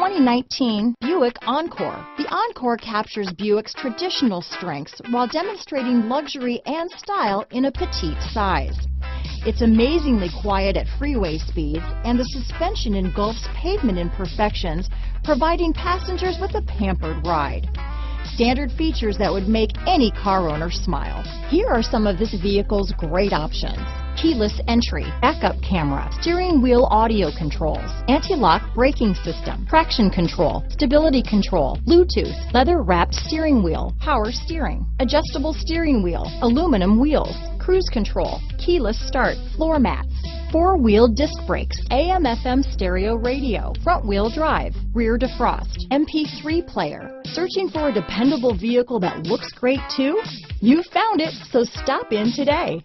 2019 Buick Encore. The Encore captures Buick's traditional strengths while demonstrating luxury and style in a petite size. It's amazingly quiet at freeway speeds, and the suspension engulfs pavement imperfections, providing passengers with a pampered ride. Standard features that would make any car owner smile. Here are some of this vehicle's great options: keyless entry, backup camera, steering wheel audio controls, anti-lock braking system, traction control, stability control, Bluetooth, leather-wrapped steering wheel, power steering, adjustable steering wheel, aluminum wheels, cruise control, keyless start, floor mats, four-wheel disc brakes, AM/FM stereo radio, front-wheel drive, rear defrost, MP3 player. Searching for a dependable vehicle that looks great too? You found it, so stop in today.